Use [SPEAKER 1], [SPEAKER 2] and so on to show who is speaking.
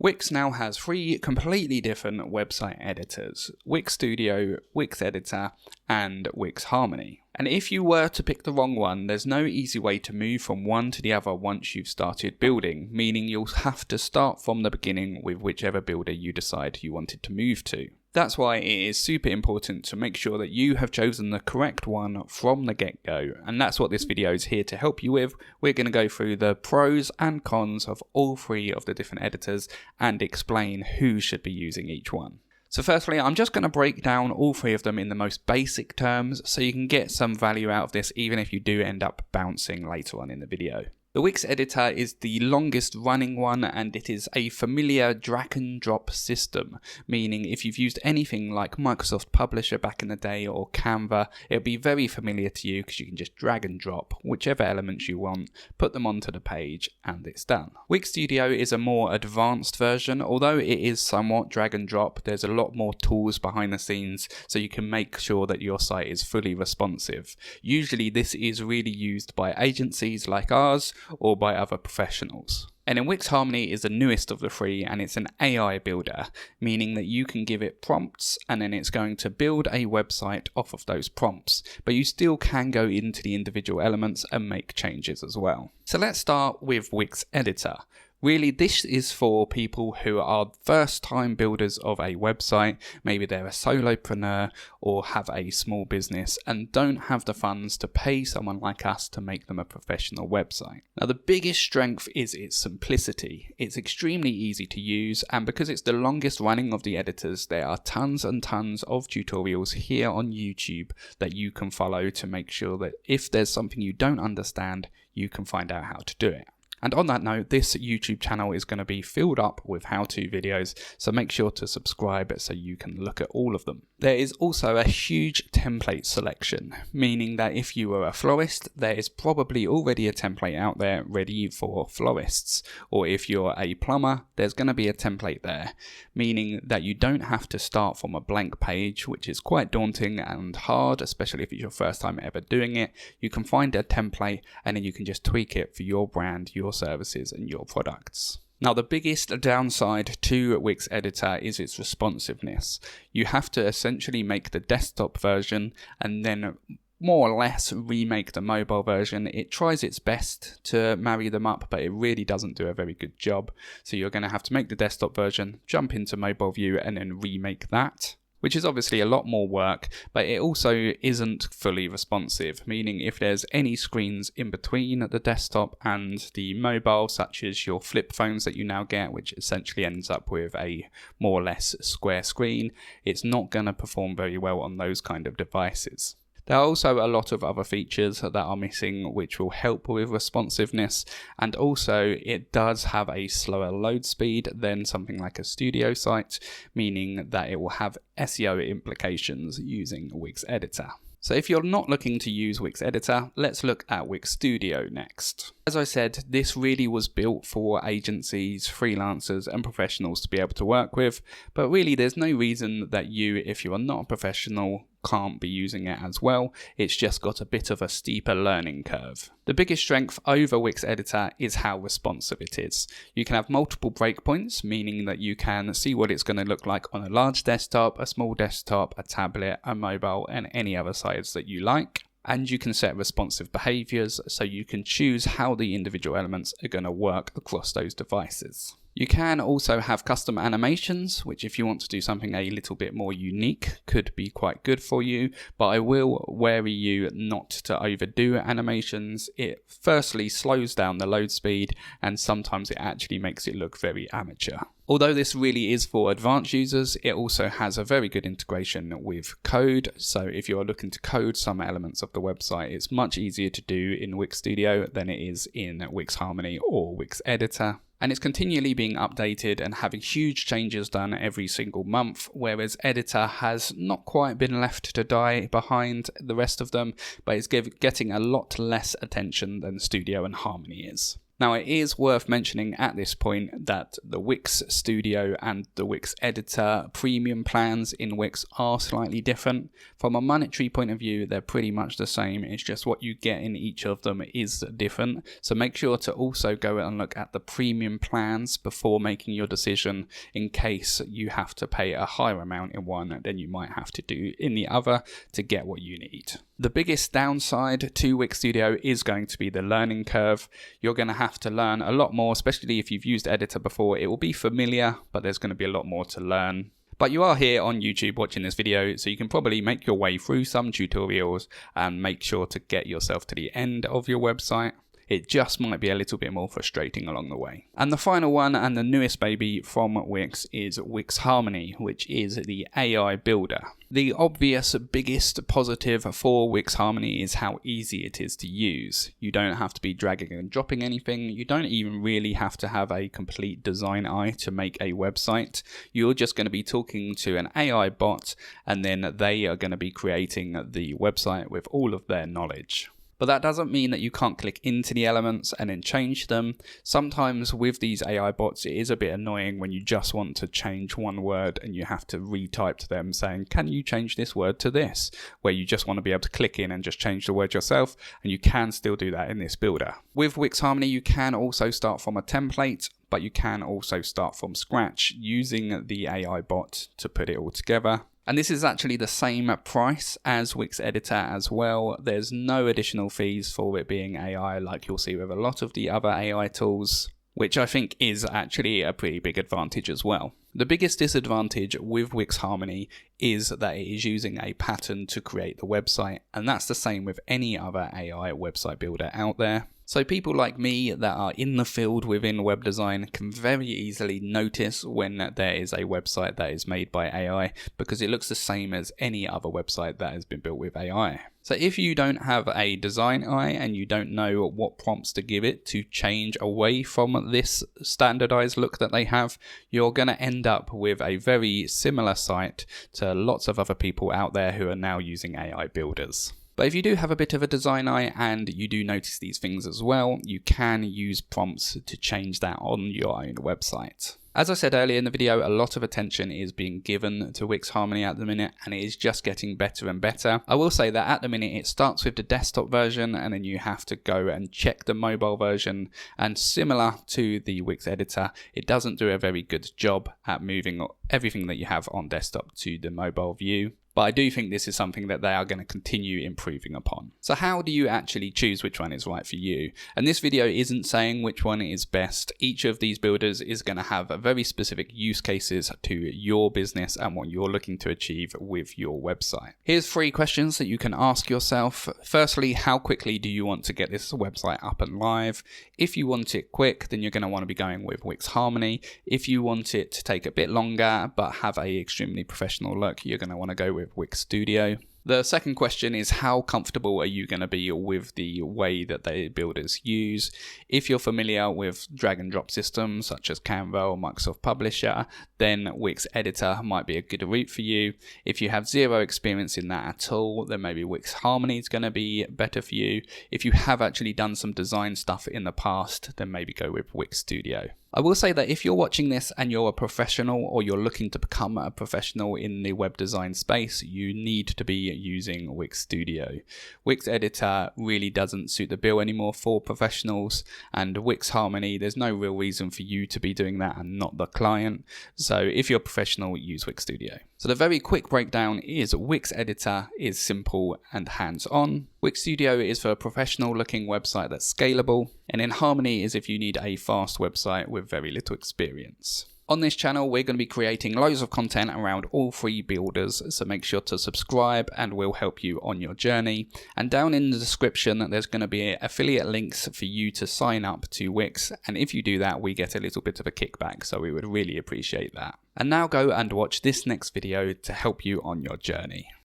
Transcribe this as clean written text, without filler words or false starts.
[SPEAKER 1] Wix now has 3 completely different website editors: Wix Studio, Wix Editor, and Wix Harmony. And if you were to pick the wrong one, there's no easy way to move from one to the other once you've started building, meaning you'll have to start from the beginning with whichever builder you decide you wanted to move to. That's why it is super important to make sure that you have chosen the correct one from the get-go, and that's what this video is here to help you with. We're going to go through the pros and cons of all 3 of the different editors and explain who should be using each one. So firstly, I'm just going to break down all 3 of them in the most basic terms so you can get some value out of this even if you do end up bouncing later on in the video. The Wix Editor is the longest running one, and it is a familiar drag and drop system, meaning if you've used anything like Microsoft Publisher back in the day or Canva, it'll be very familiar to you because you can just drag and drop whichever elements you want, put them onto the page, and it's done. Wix Studio is a more advanced version. Although it is somewhat drag and drop, there's a lot more tools behind the scenes so you can make sure that your site is fully responsive. Usually this is really used by agencies like ours, or by other professionals. And then Wix Harmony is the newest of the 3, and it's an AI builder, meaning that you can give it prompts and then it's going to build a website off of those prompts, but you still can go into the individual elements and make changes as well. So let's start with Wix Editor. Really, this is for people who are first-time builders of a website. Maybe they're a solopreneur or have a small business and don't have the funds to pay someone like us to make them a professional website. Now, the biggest strength is its simplicity. It's extremely easy to use, and because it's the longest running of the editors, there are tons and tons of tutorials here on YouTube that you can follow to make sure that if there's something you don't understand, you can find out how to do it. And on that note, this YouTube channel is going to be filled up with how-to videos, so make sure to subscribe so you can look at all of them. There is also a huge template selection, meaning that if you are a florist, there is probably already a template out there ready for florists. Or if you're a plumber, there's going to be a template there, meaning that you don't have to start from a blank page, which is quite daunting and hard, especially if it's your first time ever doing it. You can find a template and then you can just tweak it for your brand, your services and your products. Now, the biggest downside to Wix Editor is its responsiveness. You have to essentially make the desktop version and then more or less remake the mobile version. It tries its best to marry them up, but it really doesn't do a very good job. So you're going to have to make the desktop version, jump into mobile view and then remake that, which is obviously a lot more work, but it also isn't fully responsive, meaning if there's any screens in between the desktop and the mobile, such as your flip phones that you now get, which essentially ends up with a more or less square screen, it's not going to perform very well on those kind of devices. There are also a lot of other features that are missing which will help with responsiveness, and also it does have a slower load speed than something like a Studio site, meaning that it will have SEO implications using Wix Editor. So if you're not looking to use Wix Editor, let's look at Wix Studio next. As I said, this really was built for agencies, freelancers and professionals to be able to work with, but really there's no reason that you, if you are not a professional, can't be using it as well. It's just got a bit of a steeper learning curve. The biggest strength over Wix Editor is how responsive it is. You can have multiple breakpoints, meaning that you can see what it's going to look like on a large desktop, a small desktop, a tablet, a mobile, and any other size that you like. And you can set responsive behaviors, so you can choose how the individual elements are going to work across those devices. You can also have custom animations, which if you want to do something a little bit more unique could be quite good for you, but I will worry you not to overdo animations. It firstly slows down the load speed and sometimes it actually makes it look very amateur. Although this really is for advanced users, it also has a very good integration with code. So if you're looking to code some elements of the website, it's much easier to do in Wix Studio than it is in Wix Harmony or Wix Editor. And it's continually being updated and having huge changes done every single month, whereas Editor has not quite been left to die behind the rest of them, but it's getting a lot less attention than Studio and Harmony is. Now, it is worth mentioning at this point that the Wix Studio and the Wix Editor premium plans in Wix are slightly different. From a monetary point of view, they're pretty much the same. It's just what you get in each of them is different. So make sure to also go and look at the premium plans before making your decision, in case you have to pay a higher amount in one than you might have to do in the other to get what you need. The biggest downside to Wix Studio is going to be the learning curve. You're going to have to learn a lot more, especially if you've used Editor before. It will be familiar, but there's going to be a lot more to learn. But you are here on YouTube watching this video, so you can probably make your way through some tutorials and make sure to get yourself to the end of your website. It just might be a little bit more frustrating along the way. And the final one, and the newest baby from Wix, is Wix Harmony, which is the AI builder. The obvious biggest positive for Wix Harmony is how easy it is to use. You don't have to be dragging and dropping anything. You don't even really have to have a complete design eye to make a website. You're just going to be talking to an AI bot, and then they are going to be creating the website with all of their knowledge. But that doesn't mean that you can't click into the elements and then change them. Sometimes with these AI bots, it is a bit annoying when you just want to change one word and you have to retype to them saying, can you change this word to this? Where you just want to be able to click in and just change the word yourself, and you can still do that in this builder. With Wix Harmony, you can also start from a template, but you can also start from scratch using the AI bot to put it all together. And this is actually the same price as Wix Editor as well. There's no additional fees for it being AI like you'll see with a lot of the other AI tools, which I think is actually a pretty big advantage as well. The biggest disadvantage with Wix Harmony is that it is using a pattern to create the website, and that's the same with any other AI website builder out there. So people like me that are in the field within web design can very easily notice when there is a website that is made by AI, because it looks the same as any other website that has been built with AI. So if you don't have a design eye and you don't know what prompts to give it to change away from this standardized look that they have, you're going to end up with a very similar site to lots of other people out there who are now using AI builders. But if you do have a bit of a design eye and you do notice these things as well, you can use prompts to change that on your own website. As I said earlier in the video, a lot of attention is being given to Wix Harmony at the minute, and it is just getting better and better. I will say that at the minute it starts with the desktop version, and then you have to go and check the mobile version, and similar to the Wix Editor, it doesn't do a very good job at moving everything that you have on desktop to the mobile view. But I do think this is something that they are going to continue improving upon. So how do you actually choose which one is right for you? And this video isn't saying which one is best. Each of these builders is going to have very specific use cases to your business and what you're looking to achieve with your website. Here's 3 questions that you can ask yourself. Firstly, how quickly do you want to get this website up and live? If you want it quick, then you're going to want to be going with Wix Harmony. If you want it to take a bit longer but have a extremely professional look, you're going to want to go with Wix Studio. The second question is, how comfortable are you going to be with the way that the builders use? If you're familiar with drag and drop systems such as Canva or Microsoft Publisher, then Wix Editor might be a good route for you. If you have zero experience in that at all, then maybe Wix Harmony is going to be better for you. If you have actually done some design stuff in the past, then maybe go with Wix Studio. I will say that if you're watching this and you're a professional, or you're looking to become a professional in the web design space, you need to be using Wix Studio. Wix Editor really doesn't suit the bill anymore for professionals, and Wix Harmony, there's no real reason for you to be doing that and not the client. So if you're professional, use Wix Studio. So the very quick breakdown is Wix Editor is simple and hands-on. Wix Studio is for a professional looking website that's scalable, and then Harmony is if you need a fast website with very little experience. On this channel, we're going to be creating loads of content around all 3 builders, so make sure to subscribe and we'll help you on your journey. And down in the description, there's going to be affiliate links for you to sign up to Wix, and if you do that, we get a little bit of a kickback, so we would really appreciate that. And now go and watch this next video to help you on your journey.